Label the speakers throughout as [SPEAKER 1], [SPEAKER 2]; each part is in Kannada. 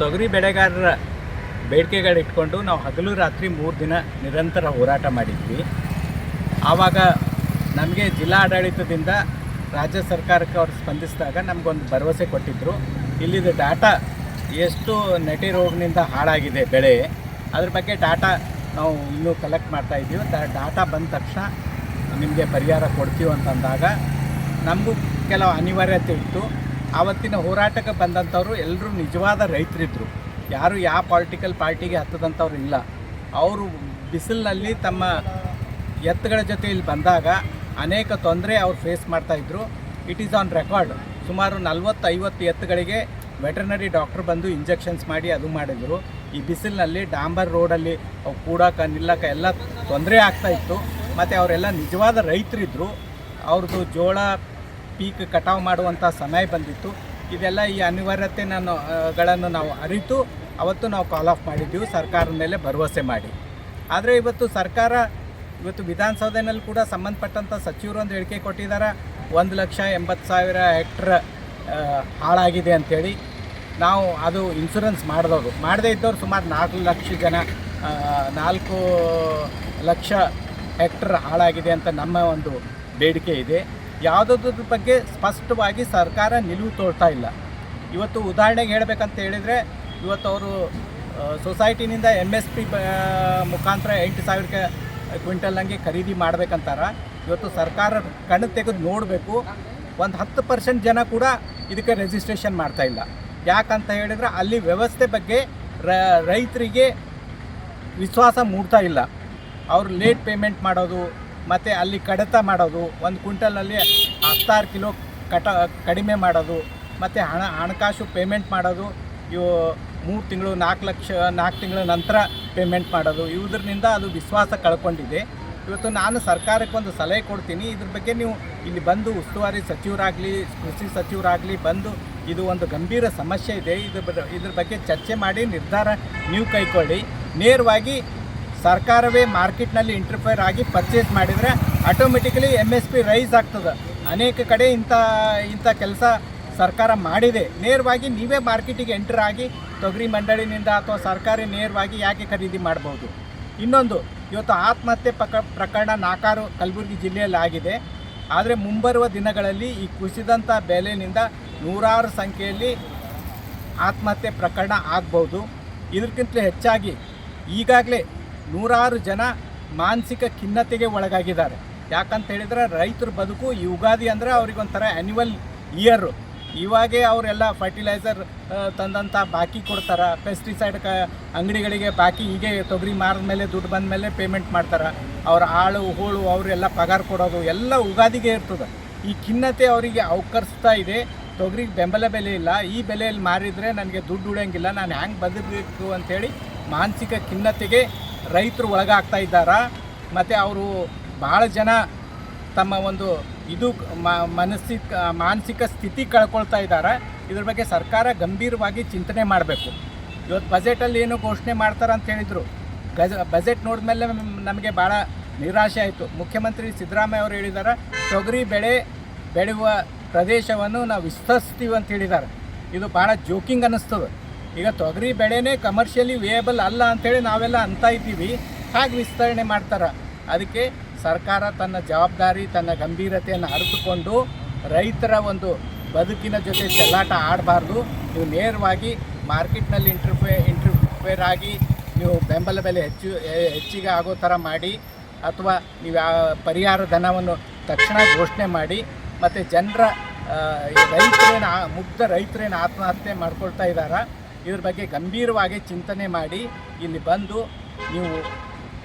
[SPEAKER 1] ತೊಗರಿ ಬೆಳೆಗಾರರ ಬೇಡಿಕೆಗಳಿಟ್ಕೊಂಡು ನಾವು ಹಗಲು ರಾತ್ರಿ 3 ದಿನ ನಿರಂತರ ಹೋರಾಟ ಮಾಡಿದ್ವಿ. ಆವಾಗ ನಮಗೆ ಜಿಲ್ಲಾ ಆಡಳಿತದಿಂದ ರಾಜ್ಯ ಸರ್ಕಾರಕ್ಕೆ ಅವರು ಸ್ಪಂದಿಸಿದಾಗ ನಮಗೊಂದು ಭರವಸೆ ಕೊಟ್ಟಿದ್ದರು. ಇಲ್ಲಿದು ಡಾಟಾ ಎಷ್ಟು ನೆಟಿ ರೋಗನಿಂದ ಹಾಳಾಗಿದೆ ಬೆಳೆ, ಅದ್ರ ಬಗ್ಗೆ ಡಾಟಾ ನಾವು ಇನ್ನೂ ಕಲೆಕ್ಟ್ ಮಾಡ್ತಾಯಿದ್ದೀವಿ. ಡಾಟಾ ಬಂದ ತಕ್ಷಣ ನಿಮಗೆ ಪರಿಹಾರ ಕೊಡ್ತೀವಿ ಅಂತಂದಾಗ ನಮಗೂ ಕೆಲವು ಅನಿವಾರ್ಯತೆ ಇತ್ತು. ಆವತ್ತಿನ ಹೋರಾಟಕ್ಕೆ ಬಂದಂಥವ್ರು ಎಲ್ಲರೂ ನಿಜವಾದ ರೈತರಿದ್ದರು. ಯಾರು ಯಾವ ಪೊಲಿಟಿಕಲ್ ಪಾರ್ಟಿಗೆ ಹತ್ತದಂಥವ್ರು ಇಲ್ಲ. ಅವರು ಬಿಸಿಲಿನಲ್ಲಿ ತಮ್ಮ ಎತ್ತುಗಳ ಜೊತೆ ಇಲ್ಲಿ ಬಂದಾಗ ಅನೇಕ ತೊಂದರೆ ಅವ್ರು ಫೇಸ್ ಮಾಡ್ತಾಯಿದ್ರು. It is on record. ಸುಮಾರು 40-50 ಎತ್ತುಗಳಿಗೆ ವೆಟರ್ನರಿ ಡಾಕ್ಟ್ರ್ ಬಂದು ಇಂಜೆಕ್ಷನ್ಸ್ ಮಾಡಿ ಅದು ಮಾಡಿದರು. ಈ ಬಿಸಿಲಿನಲ್ಲಿ ಡಾಂಬರ್ ರೋಡಲ್ಲಿ ಅವು ಕೂಡಕ್ಕೆ ನಿಲ್ಲಕ್ಕೆ ಎಲ್ಲ ತೊಂದರೆ ಆಗ್ತಾಯಿತ್ತು. ಮತ್ತು ಅವರೆಲ್ಲ ನಿಜವಾದ ರೈತರಿದ್ದರು. ಅವ್ರದ್ದು ಜೋಳ ಪೀಕ್ ಕಟಾವು ಮಾಡುವಂಥ ಸಮಯ ಬಂದಿತ್ತು. ಇದೆಲ್ಲ ಈ ಅನಿವಾರ್ಯತೆಗಳನ್ನು ನಾವು ಅರಿತು ಅವತ್ತು ನಾವು ಕಾಲ್ ಆಫ್ ಮಾಡಿದ್ದೀವಿ ಸರ್ಕಾರದ ಮೇಲೆ ಭರವಸೆ ಮಾಡಿ. ಆದರೆ ಇವತ್ತು ವಿಧಾನಸೌಧದಲ್ಲಿ ಕೂಡ ಸಂಬಂಧಪಟ್ಟಂಥ ಸಚಿವರು ಒಂದು ಹೇಳಿಕೆ ಕೊಟ್ಟಿದ್ದಾರೆ, 1,80,000 ಹೆಕ್ಟರ್ ಹಾಳಾಗಿದೆ ಅಂಥೇಳಿ. ನಾವು ಅದು ಇನ್ಶೂರೆನ್ಸ್ ಮಾಡದೇ ಇದ್ದವ್ರು ಸುಮಾರು 4 ಲಕ್ಷ ಜನ 4 ಲಕ್ಷ ಹೆಕ್ಟರ್ ಹಾಳಾಗಿದೆ ಅಂತ ನಮ್ಮ ಒಂದು ಬೇಡಿಕೆ ಇದೆ. ಯಾವುದ್ರ ಬಗ್ಗೆ ಸ್ಪಷ್ಟವಾಗಿ ಸರ್ಕಾರ ನಿಲುವು ತೋರ್ತಾ ಇಲ್ಲ. ಇವತ್ತು ಉದಾಹರಣೆಗೆ ಹೇಳಬೇಕಂತ ಹೇಳಿದರೆ, ಇವತ್ತು ಅವರು ಸೊಸೈಟಿನಿಂದ MSP ಮುಖಾಂತರ 8,000 ಕ್ವಿಂಟಲ್ನಂಗೆ ಖರೀದಿ ಮಾಡಬೇಕಂತಾರ. ಇವತ್ತು ಸರ್ಕಾರ ಕಣ್ಣು ತೆಗೆದು ನೋಡಬೇಕು. ಒಂದು 10% ಜನ ಕೂಡ ಇದಕ್ಕೆ ರಿಜಿಸ್ಟ್ರೇಷನ್ ಮಾಡ್ತಾಯಿಲ್ಲ. ಯಾಕಂತ ಹೇಳಿದರೆ ಅಲ್ಲಿ ವ್ಯವಸ್ಥೆ ಬಗ್ಗೆ ರೈತರಿಗೆ ವಿಶ್ವಾಸ ಮೂಡ್ತಾ ಇಲ್ಲ. ಅವರು ಲೇಟ್ ಪೇಮೆಂಟ್ ಮಾಡೋದು ಮತ್ತು ಅಲ್ಲಿ ಕಡಿತ ಮಾಡೋದು, 1 ಕ್ವಿಂಟಲ್ನಲ್ಲಿ 16 ಕಿಲೋ ಕಡಿಮೆ ಮಾಡೋದು, ಮತ್ತು ಹಣಕಾಸು ಪೇಮೆಂಟ್ ಮಾಡೋದು. ಇವು 3 ತಿಂಗಳು 4 ತಿಂಗಳ ನಂತರ ಪೇಮೆಂಟ್ ಮಾಡೋದು. ಇವುದರಿಂದ ಅದು ವಿಶ್ವಾಸ ಕಳ್ಕೊಂಡಿದೆ. ಇವತ್ತು ನಾನು ಸರ್ಕಾರಕ್ಕೆ ಒಂದು ಸಲಹೆ ಕೊಡ್ತೀನಿ. ಇದ್ರ ಬಗ್ಗೆ ನೀವು ಇಲ್ಲಿ ಬಂದು ಉಸ್ತುವಾರಿ ಸಚಿವರಾಗಲಿ, ಕೃಷಿ ಸಚಿವರಾಗಲಿ ಬಂದು ಇದು ಒಂದು ಗಂಭೀರ ಸಮಸ್ಯೆ ಇದೆ, ಇದ್ರ ಬಗ್ಗೆ ಚರ್ಚೆ ಮಾಡಿ ನಿರ್ಧಾರ ನೀವು ಕೈಗೊಳ್ಳಿ. ನೇರವಾಗಿ ಸರ್ಕಾರವೇ ಮಾರ್ಕೆಟ್ನಲ್ಲಿ ಇಂಟರ್ಫೇರ್ ಆಗಿ ಪರ್ಚೇಸ್ ಮಾಡಿದರೆ ಆಟೋಮೆಟಿಕಲಿ MSP ರೈಸ್ ಆಗ್ತದೆ. ಅನೇಕ ಕಡೆ ಇಂಥ ಕೆಲಸ ಸರ್ಕಾರ ಮಾಡಿದೆ. ನೇರವಾಗಿ ನೀವೇ ಮಾರ್ಕೆಟಿಗೆ ಎಂಟರ್ ಆಗಿ ತೊಗರಿ ಮಂಡಳಿನಿಂದ ಅಥವಾ ಸರ್ಕಾರ ನೇರವಾಗಿ ಯಾಕೆ ಖರೀದಿ ಮಾಡ್ಬೋದು. ಇನ್ನೊಂದು, ಇವತ್ತು ಆತ್ಮಹತ್ಯೆ ಪ್ರಕರಣ 4 ಕಲಬುರಗಿ ಜಿಲ್ಲೆಯಲ್ಲಿ ಆಗಿದೆ. ಆದರೆ ಮುಂಬರುವ ದಿನಗಳಲ್ಲಿ ಈ ಕುಸಿದಂಥ ಬೆಲೆಯಿಂದ ನೂರಾರು ಸಂಖ್ಯೆಯಲ್ಲಿ ಆತ್ಮಹತ್ಯೆ ಪ್ರಕರಣ ಆಗ್ಬೋದು. ಇದಕ್ಕಿಂತಲೂ ಹೆಚ್ಚಾಗಿ ಈಗಾಗಲೇ ನೂರಾರು ಜನ ಮಾನಸಿಕ ಖಿನ್ನತೆಗೆ ಒಳಗಾಗಿದ್ದಾರೆ. ಯಾಕಂತ ಹೇಳಿದರೆ ರೈತರ ಬದುಕು ಈ ಯುಗಾದಿ ಅಂದರೆ ಅವ್ರಿಗೊಂಥರ ಆ್ಯನ್ಯುವಲ್ ಇಯರು. ಇವಾಗೇ ಅವರೆಲ್ಲ ಫರ್ಟಿಲೈಸರ್ ತಂದಂಥ ಬಾಕಿ ಕೊಡ್ತಾರೆ, ಪೆಸ್ಟಿಸೈಡ್ ಅಂಗಡಿಗಳಿಗೆ ಬಾಕಿ ಹೀಗೆ ತೊಗರಿ ಮಾರಿದ ಮೇಲೆ ದುಡ್ಡು ಬಂದ ಮೇಲೆ ಪೇಮೆಂಟ್ ಮಾಡ್ತಾರೆ. ಅವ್ರ ಆಳು ಹೋಳು ಅವರೆಲ್ಲ ಪಗಾರ ಕೊಡೋದು ಎಲ್ಲ ಯುಗಾದಿಗೆ ಇರ್ತದೆ. ಈ ಖಿನ್ನತೆ ಅವರಿಗೆ ಅವಕರಿಸ್ತಾ ಇದೆ. ತೊಗರಿಗೆ ಬೆಂಬಲ ಬೆಲೆ ಇಲ್ಲ, ಈ ಬೆಲೆಯಲ್ಲಿ ಮಾರಿದರೆ ನನಗೆ ದುಡ್ಡು ಉಳಿಯೋಂಗಿಲ್ಲ, ನಾನು ಹ್ಯಾಂಗೆ ಬದುಕಬೇಕು ಅಂಥೇಳಿ ಮಾನಸಿಕ ಖಿನ್ನತೆಗೆ ರೈತರು ಒಳಗಾಗ್ತಾ ಇದ್ದಾರೆ. ಮತ್ತು ಅವರು ಭಾಳ ಜನ ತಮ್ಮ ಒಂದು ಮಾನಸಿಕ ಸ್ಥಿತಿ ಕಳ್ಕೊಳ್ತಾ ಇದ್ದಾರೆ. ಇದ್ರ ಬಗ್ಗೆ ಸರ್ಕಾರ ಗಂಭೀರವಾಗಿ ಚಿಂತನೆ ಮಾಡಬೇಕು. ಇವತ್ತು ಬಜೆಟಲ್ಲಿ ಏನು ಘೋಷಣೆ ಮಾಡ್ತಾರೆ ಅಂತ ಹೇಳಿದರು. ಬಜೆಟ್ ನೋಡಿದ್ಮೇಲೆ ನಮಗೆ ಭಾಳ ನಿರಾಶೆ ಆಯಿತು. ಮುಖ್ಯಮಂತ್ರಿ ಸಿದ್ದರಾಮಯ್ಯ ಅವರು ಹೇಳಿದ್ದಾರೆ, ತೊಗರಿ ಬೆಳೆಯುವ ಪ್ರದೇಶವನ್ನು ನಾವು ವಿಸ್ತರಿಸ್ತೀವಿ ಅಂತ ಹೇಳಿದ್ದಾರೆ. ಇದು ಭಾಳ ಜೋಕಿಂಗ್ ಅನ್ನಿಸ್ತದೆ. ಈಗ ತೊಗರಿ ಬೆಳೆನೇ ಕಮರ್ಷಿಯಲಿ ವೇಯಬಲ್ ಅಲ್ಲ ಅಂಥೇಳಿ ನಾವೆಲ್ಲ ಅಂತ ಇದ್ದೀವಿ. ಹಾಗೆ ವಿಸ್ತರಣೆ ಮಾಡ್ತಾರೆ. ಅದಕ್ಕೆ ಸರ್ಕಾರ ತನ್ನ ಜವಾಬ್ದಾರಿ, ತನ್ನ ಗಂಭೀರತೆಯನ್ನು ಅರಿತುಕೊಂಡು ರೈತರ ಒಂದು ಬದುಕಿನ ಜೊತೆ ಚೆಲ್ಲಾಟ ಆಡಬಾರ್ದು. ನೀವು ನೇರವಾಗಿ ಮಾರ್ಕೆಟ್ನಲ್ಲಿ ಇಂಟರ್ಫೇರ್ ಆಗಿ ನೀವು ಬೆಂಬಲ ಬೆಲೆ ಹೆಚ್ಚಿಗೆ ಆಗೋ ಥರ ಮಾಡಿ, ಅಥವಾ ನೀವು ಪರಿಹಾರ ಧನವನ್ನು ತಕ್ಷಣ ಘೋಷಣೆ ಮಾಡಿ. ಮತ್ತು ಜನರ ಮುಗ್ಧ ರೈತರೇನು ಆತ್ಮಹತ್ಯೆ ಮಾಡ್ಕೊಳ್ತಾ ಇದ್ದಾರೆ, ಇದ್ರ ಬಗ್ಗೆ ಗಂಭೀರವಾಗಿ ಚಿಂತನೆ ಮಾಡಿ ಇಲ್ಲಿ ಬಂದು ನೀವು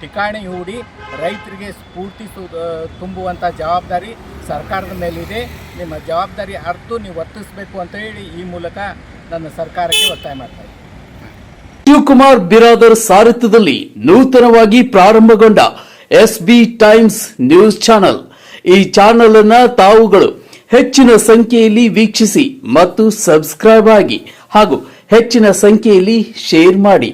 [SPEAKER 1] ಠಿಕಾಣಿ ಹೂಡಿ ರೈತರಿಗೆ ಸ್ಫೂರ್ತಿ ತುಂಬುವಂಥ ಜವಾಬ್ದಾರಿ ಸರ್ಕಾರದ ಮೇಲಿದೆ. ನಿಮ್ಮ ಜವಾಬ್ದಾರಿ ಅರ್ಥ ನೀವು ವರ್ತಿಸಬೇಕು ಅಂತ ಹೇಳಿ ಈ ಮೂಲಕ ನನ್ನ ಸರ್ಕಾರಕ್ಕೆ ಒತ್ತಾಯ ಮಾಡ್ತಾ ಇದ್ದೀನಿ.
[SPEAKER 2] ಶಿವಕುಮಾರ್ ಬಿರಾದರ್ ಸಾರಥ್ಯದಲ್ಲಿ ನೂತನವಾಗಿ ಪ್ರಾರಂಭಗೊಂಡ SB ಟೈಮ್ಸ್ ನ್ಯೂಸ್ ಚಾನೆಲ್. ಈ ಚಾನೆಲ್ ಅನ್ನ ತಾವುಗಳು ಹೆಚ್ಚಿನ ಸಂಖ್ಯೆಯಲ್ಲಿ ವೀಕ್ಷಿಸಿ ಮತ್ತು ಸಬ್ಸ್ಕ್ರೈಬ್ ಆಗಿ ಹಾಗೂ ಹೆಚ್ಚಿನ ಸಂಖ್ಯೆಯಲ್ಲಿ ಶೇರ್ ಮಾಡಿ.